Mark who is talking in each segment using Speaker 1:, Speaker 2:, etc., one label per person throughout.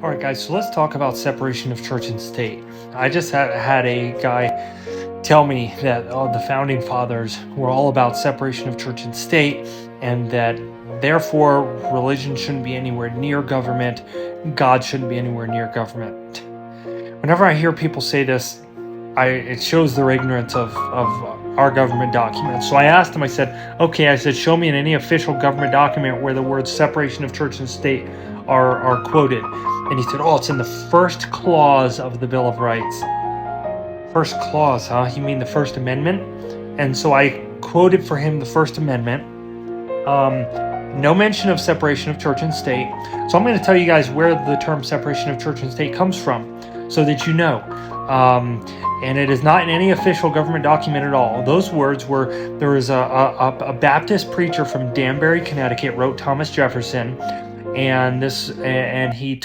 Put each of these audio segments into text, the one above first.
Speaker 1: All right, guys, so let's talk about separation of church and state. I just had a guy tell me that the founding fathers were all about separation of church and state, and that therefore religion shouldn't be anywhere near government, God shouldn't be anywhere near government. Whenever I hear people say this, it shows their ignorance of our government documents. So I asked him, I said, okay, I said, show me in any official government document where the words separation of church and state are quoted. And he said, oh, it's in the first clause of the Bill of Rights. First clause, huh? You mean the First Amendment? And so I quoted for him the First Amendment. No mention of separation of church and state. So I'm going to tell you guys where the term separation of church and state comes from, so that you know. And it is not in any official government document at all. Those words were, there was a Baptist preacher from Danbury, Connecticut, wrote Thomas Jefferson, and he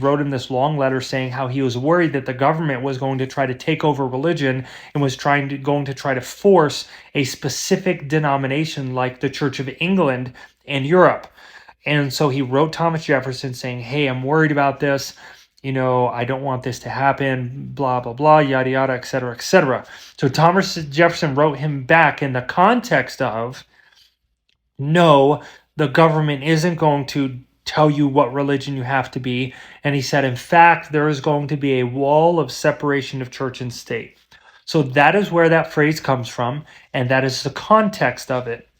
Speaker 1: wrote him this long letter saying how he was worried that the government was going to try to take over religion and was going to try to force a specific denomination like the Church of England and Europe. And so he wrote Thomas Jefferson saying, hey, I'm worried about this. I don't want this to happen, blah, blah, blah, yada, yada, et cetera, et cetera. So Thomas Jefferson wrote him back in the context of, no, the government isn't going to tell you what religion you have to be. And he said, in fact, there is going to be a wall of separation of church and state. So that is where that phrase comes from, and that is the context of it.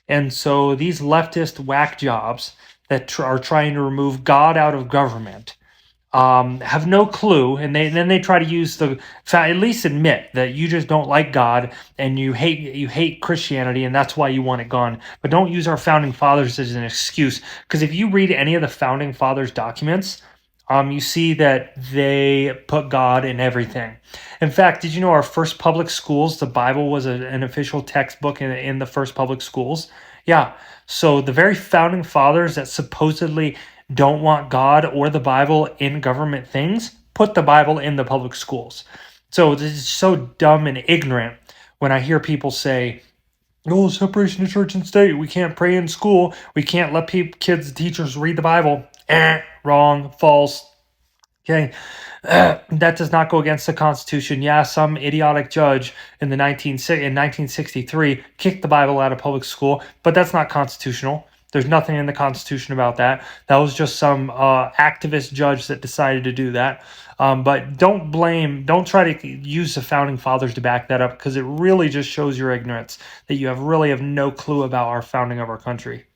Speaker 1: And so these leftist whack jobs that are trying to remove God out of government have no clue, and then they try to use at least admit that you just don't like God and you hate Christianity, and that's why you want it gone. But don't use our founding fathers as an excuse, because if you read any of the founding fathers documents, you see that they put God in everything. In fact, did you know our first public schools, the Bible was an official textbook in the first public schools? Yeah. So the very founding fathers that supposedly don't want God or the Bible in government things put the Bible in the public schools. So this is so dumb and ignorant when I hear people say, oh, separation of church and state, we can't pray in school, we can't let kids, teachers read the Bible. Wrong, false. Okay, that does not go against the Constitution. Yeah, some idiotic judge in 1963 kicked the Bible out of public school, but that's not constitutional. There's nothing in the Constitution about that. That was just some activist judge that decided to do that. But don't try to use the founding fathers to back that up, because it really just shows your ignorance, that you really have no clue about our founding of our country.